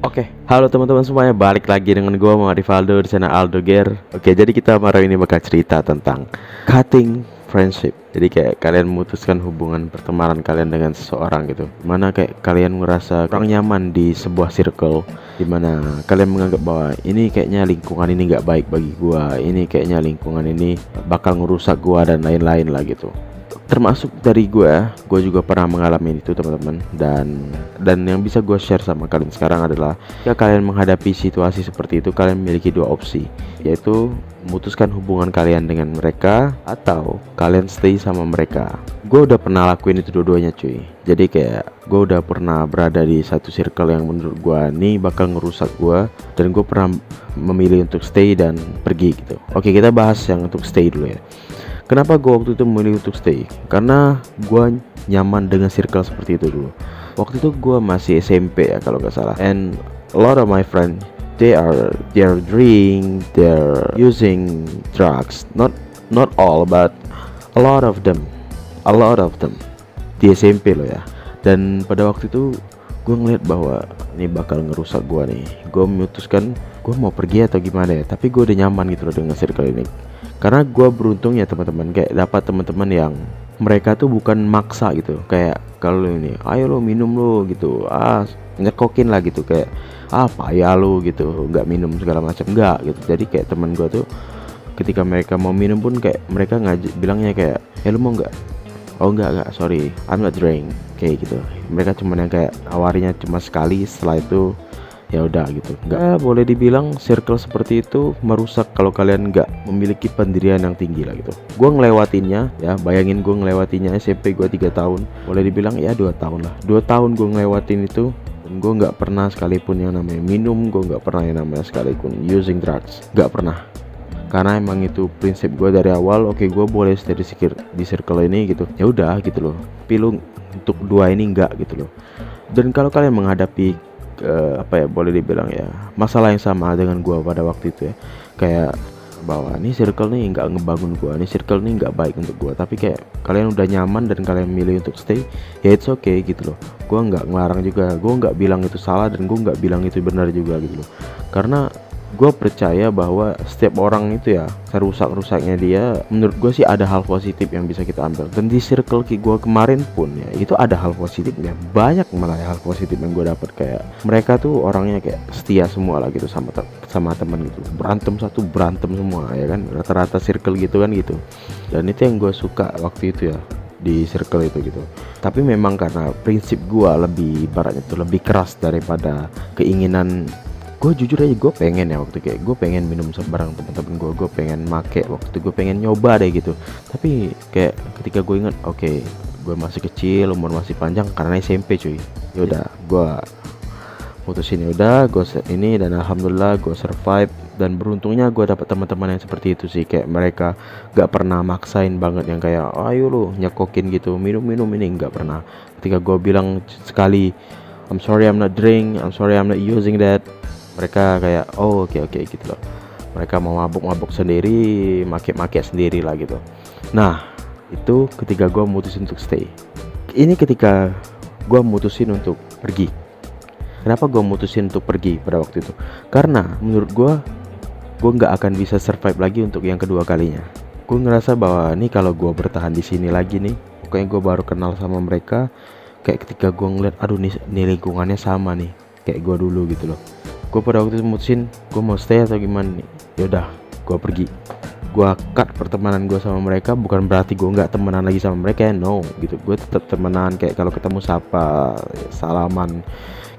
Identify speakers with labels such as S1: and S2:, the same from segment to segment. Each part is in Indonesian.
S1: Oke, halo teman-teman semuanya, balik lagi dengan gue Muhammad Rivaldo di sana Aldo Ger. Oke, jadi kita malam ini bakal cerita tentang cutting friendship. Jadi kayak kalian memutuskan hubungan pertemanan kalian dengan seseorang gitu. Mana kayak kalian ngerasa kurang nyaman di sebuah circle, dimana kalian menganggap bahwa ini kayaknya lingkungan ini nggak baik bagi gua, ini kayaknya lingkungan ini bakal ngerusak gua dan lain-lain lah gitu. Termasuk dari gue juga pernah mengalami itu teman-teman, dan yang bisa gue share sama kalian sekarang adalah jika kalian menghadapi situasi seperti itu, kalian memiliki dua opsi, yaitu memutuskan hubungan kalian dengan mereka atau kalian stay sama mereka. Gue udah pernah lakuin itu dua-duanya cuy. Jadi kayak gue udah pernah berada di satu circle yang menurut gue nih bakal ngerusak gue, dan gue pernah memilih untuk stay dan pergi gitu. Oke, kita bahas yang untuk stay dulu ya. Kenapa gue waktu itu memilih untuk stay? Karena gue nyaman dengan circle seperti itu dulu. Waktu itu gue masih SMP ya kalau nggak salah. And a lot of my friends, they're drink, they're using drugs. Not all, but a lot of them di SMP loh ya. Dan pada waktu itu gue ngeliat bahwa ini bakal ngerusak gue nih. Gue memutuskan gue mau pergi atau gimana ya. Tapi gue udah nyaman gitu loh dengan circle ini. Karena gue beruntung ya teman-teman, kayak dapat teman-teman yang mereka tuh bukan maksa gitu. Kayak kalau ini, ayo lo minum lo gitu, nyekokin lah gitu, kayak payah lo gitu, nggak minum segala macam, nggak gitu. Jadi kayak teman gue tuh ketika mereka mau minum pun kayak mereka bilangnya kayak, lo mau nggak? Oh nggak, sorry, I'm not drink, kayak gitu. Mereka cuma yang kayak awarinya cuma sekali, setelah itu ya udah gitu. Nggak boleh dibilang circle seperti itu merusak kalau kalian nggak memiliki pendirian yang tinggi lah gitu. Gue ngelewatinnya ya, bayangin gue ngelewatinya SMP gue 3 tahun, boleh dibilang ya 2 tahun lah. 2 tahun gue ngelewatin itu, dan gue nggak pernah sekalipun yang namanya minum, gue nggak pernah yang namanya sekalipun using drugs, nggak pernah. Karena emang itu prinsip gue dari awal. Oke, gue boleh stay di circle ini gitu, ya udah gitu loh. Pilih untuk dua ini enggak gitu loh. Dan kalau kalian menghadapi boleh dibilang ya masalah yang sama dengan gua pada waktu itu ya, kayak bahwa nih circle nih nggak ngebangun gua, nih circle nih nggak baik untuk gua, tapi kayak kalian udah nyaman dan kalian milih untuk stay, ya it's okay gitu loh. Gua nggak ngelarang juga, gua nggak bilang itu salah, dan gua nggak bilang itu benar juga gitu loh. Karena gue percaya bahwa setiap orang itu ya, serusak-rusaknya dia, menurut gue sih ada hal positif yang bisa kita ambil. Dan di circle gue kemarin pun ya, itu ada hal positifnya, banyak malah hal positif yang gue dapat. Kayak mereka tuh orangnya kayak setia semua lah gitu sama teman gitu. Berantem semua ya kan, rata-rata circle gitu kan gitu. Dan itu yang gue suka waktu itu ya di circle itu gitu. Tapi memang karena prinsip gue lebih ibaratnya tuh lebih keras daripada keinginan. Gue jujur aja, gue pengen ya waktu kayak gue pengen minum bareng temen-temen gue pengen make, waktu itu gue pengen nyoba deh gitu. Tapi kayak ketika gue ingat, oke, gue masih kecil, umur masih panjang karena SMP cuy. Ya udah, gue putusin, ya udah gue ini, dan alhamdulillah gue survive. Dan beruntungnya gue dapat teman-teman yang seperti itu sih, kayak mereka gak pernah maksain banget yang kayak ayo lu nyekokin gitu, minum ini, nggak pernah. Ketika gue bilang sekali, I'm sorry I'm not drink, I'm sorry I'm not using that, mereka kayak oh oke gitu loh. Mereka mau mabuk sendiri, make sendiri lah gitu. Nah itu ketika gue mutusin untuk stay. Ini ketika gue mutusin untuk pergi. Kenapa gue mutusin untuk pergi pada waktu itu? Karena menurut gue nggak akan bisa survive lagi untuk yang kedua kalinya. Gue ngerasa bahwa nih kalau gue bertahan di sini lagi nih, pokoknya gue baru kenal sama mereka, kayak ketika gue ngeliat aduh nih lingkungannya sama nih kayak gue dulu gitu loh. Gue pada waktu itu mutusin gue mau stay atau gimana nih. Yaudah, gue pergi. Gue cut pertemanan gue sama mereka. Bukan berarti gue nggak temenan lagi sama mereka ya, no gitu. Gue tetap temenan, kayak kalau ketemu sapa, salaman,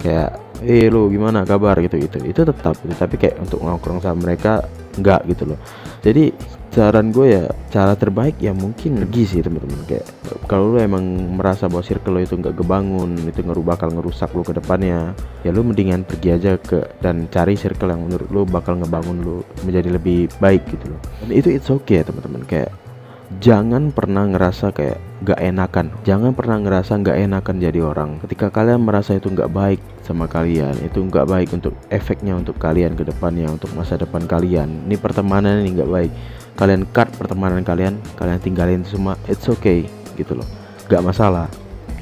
S1: kayak lu gimana kabar gitu. Itu tetap gitu. Tapi kayak untuk nongkrong sama mereka enggak gitu loh. Jadi saran gue ya, cara terbaik ya mungkin pergi sih teman-teman. Kayak kalau lu emang merasa bahwa circle lo itu nggak kebangun, itu bakal ngerusak lu ke depannya, ya lu mendingan pergi aja dan cari circle yang menurut lu bakal ngebangun lu menjadi lebih baik gitu loh. Dan itu it's okay ya teman-teman. Kayak jangan pernah ngerasa kayak gak enakan, jangan pernah ngerasa gak enakan jadi orang. Ketika kalian merasa itu gak baik sama kalian, itu gak baik untuk efeknya untuk kalian ke depannya, untuk masa depan kalian, ini pertemanan ini gak baik, kalian cut pertemanan kalian tinggalin semua, it's okay gitu loh, gak masalah.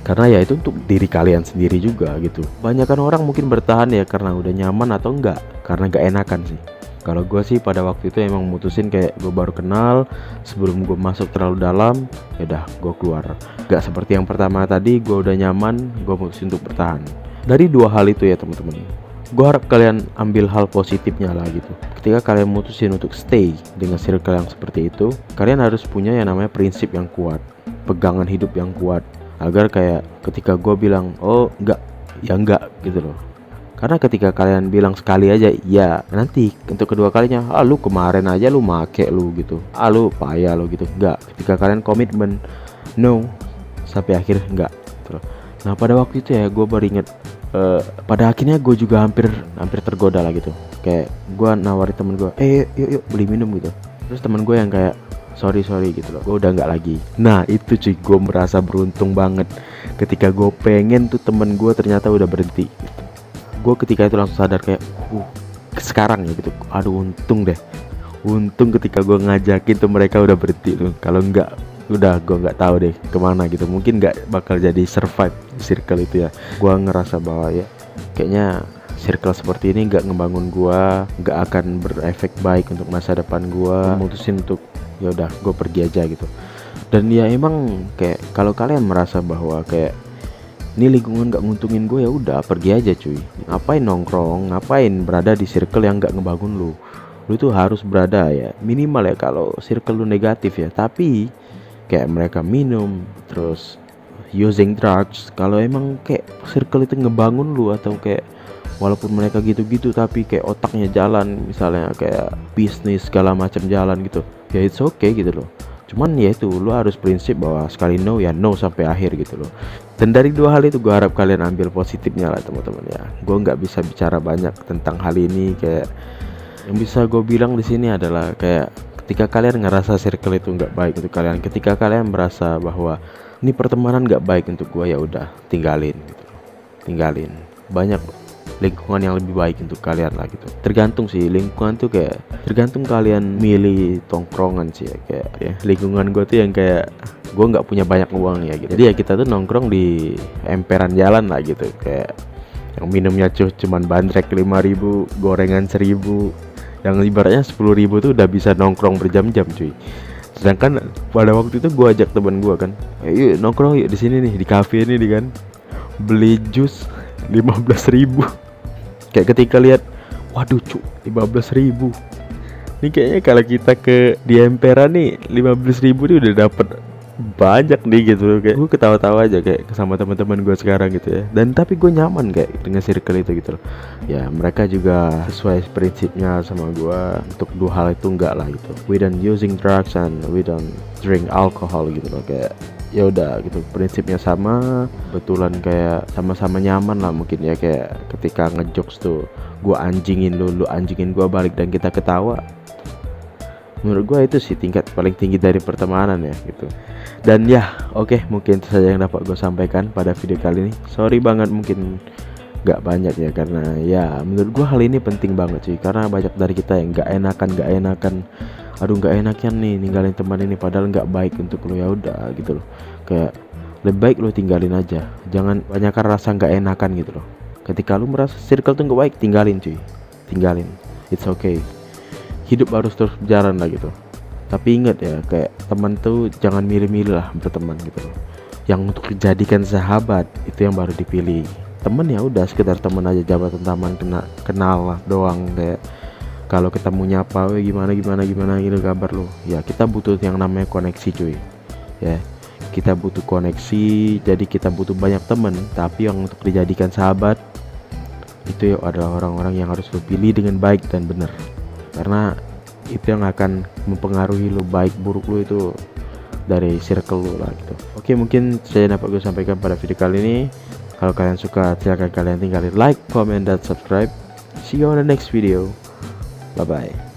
S1: karena ya itu untuk diri kalian sendiri juga gitu. Banyakan orang mungkin bertahan ya karena udah nyaman atau enggak karena gak enakan sih. Kalau gue sih pada waktu itu emang mutusin kayak gue baru kenal, sebelum gue masuk terlalu dalam, ya udah gue keluar. Gak seperti yang pertama tadi, gue udah nyaman, gue mutusin untuk bertahan. Dari dua hal itu ya teman-teman, gue harap kalian ambil hal positifnya lah gitu. Ketika kalian mutusin untuk stay dengan circle yang seperti itu, kalian harus punya yang namanya prinsip yang kuat, pegangan hidup yang kuat, agar kayak ketika gue bilang oh enggak, ya enggak gitu loh. Karena ketika kalian bilang sekali aja ya, nanti untuk kedua kalinya lu kemarin aja lu make lu gitu, lu payah lu gitu. Enggak, ketika kalian komitmen no sampai akhir enggak gitu. Nah pada waktu itu ya gue baru inget, pada akhirnya gue juga hampir tergoda lah gitu. Kayak gue nawarin temen gue, yuk beli minum gitu. Terus temen gue yang kayak sorry gitu loh, gue udah nggak lagi. Nah itu cuy, gue merasa beruntung banget ketika gue pengen tuh temen gue ternyata udah berhenti gitu. Gue ketika itu langsung sadar kayak sekarang ya gitu, aduh untung ketika gue ngajakin tuh mereka udah berhenti tuh. Kalau enggak udah gue nggak tahu deh kemana gitu, mungkin nggak bakal jadi survive circle itu ya. Gue ngerasa bahwa ya kayaknya circle seperti ini nggak ngebangun gue, nggak akan berefek baik untuk masa depan gue. Mutusin untuk ya udah gue pergi aja gitu. Dan ya emang kayak kalau kalian merasa bahwa kayak ini lingkungan gak nguntungin gue, ya udah pergi aja cuy. Ngapain nongkrong, ngapain berada di circle yang gak ngebangun lu. Lu tuh harus berada ya minimal ya kalau circle lu negatif ya, tapi kayak mereka minum terus using drugs. Kalau emang kayak circle itu ngebangun lu, atau kayak walaupun mereka gitu-gitu tapi kayak otaknya jalan, misalnya kayak bisnis segala macam jalan gitu, ya it's okay gitu loh. Cuman ya itu, lu harus prinsip bahwa sekali no ya no sampai akhir gitu loh. Dan dari dua hal itu gue harap kalian ambil positifnya lah teman-teman ya. Gue nggak bisa bicara banyak tentang hal ini, kayak yang bisa gue bilang di sini adalah kayak ketika kalian ngerasa circle itu nggak baik untuk kalian, ketika kalian merasa bahwa ini pertemanan nggak baik untuk gue, ya udah tinggalin gitu loh. Tinggalin. Banyak lingkungan yang lebih baik untuk kalian lah gitu. Tergantung sih lingkungan tuh, kayak tergantung kalian milih tongkrongan sih ya. Kayak ya, lingkungan gue tuh yang kayak gue nggak punya banyak uang ya gitu. Jadi ya kita tuh nongkrong di emperan jalan lah gitu, kayak yang minumnya cuman bandrek 5.000, gorengan 1.000, yang ibaratnya 10.000 tuh udah bisa nongkrong berjam-jam cuy. Sedangkan pada waktu itu gue ajak teman gue kan, yuk nongkrong yuk di sini nih, di cafe ini kan, beli jus 15.000. Kayak ketika lihat, waduh cu, 15.000. Ini kayaknya kalau kita ke di emperan nih 15.000 nih udah dapet banyak nih gitu. Kayak gue ketawa-tawa aja kayak sama teman-teman gue sekarang gitu ya. Dan tapi gue nyaman kayak dengan circle itu gitu loh. Ya mereka juga sesuai prinsipnya sama gue. Untuk dua hal itu enggak lah gitu. We don't using drugs and we don't drink alcohol gitu loh. Kayak ya udah gitu, prinsipnya sama, betulan kayak sama-sama nyaman lah mungkin ya. Kayak ketika ngejokes tuh gue anjingin lu anjingin gue balik dan kita ketawa. Menurut gue itu sih tingkat paling tinggi dari pertemanan ya gitu. Dan ya oke, mungkin itu saja yang dapat gue sampaikan pada video kali ini. Sorry banget mungkin gak banyak ya, karena ya menurut gue hal ini penting banget sih. Karena banyak dari kita yang gak enakan, aduh gak enakan nih ninggalin teman ini padahal gak baik untuk lo, ya udah gitu loh. Kayak lebih baik lo tinggalin aja, jangan banyakkan rasa gak enakan gitu loh. Ketika lo merasa circle tuh gak baik, tinggalin cuy, tinggalin, it's okay. Hidup harus terus berjalan lah gitu. Tapi ingat ya, kayak teman tuh jangan milih-milih lah berteman gitu loh. Yang untuk dijadikan sahabat itu yang baru dipilih. Temen ya udah sekedar temen aja, jabatan taman, kenal lah doang. Kayak kalau ketemu nyapa, gimana gitu kabar lo. Ya kita butuh yang namanya koneksi cuy. Ya kita butuh koneksi, jadi kita butuh banyak temen. Tapi yang untuk dijadikan sahabat itu ya adalah orang-orang yang harus lo pilih dengan baik dan benar. Karena itu yang akan mempengaruhi lo, baik buruk lo itu dari circle lo lah gitu. Oke, mungkin saya dapat gue sampaikan pada video kali ini. Kalau kalian suka, silahkan kalian tinggalin like, comment, dan subscribe. See you on the next video. Bye bye.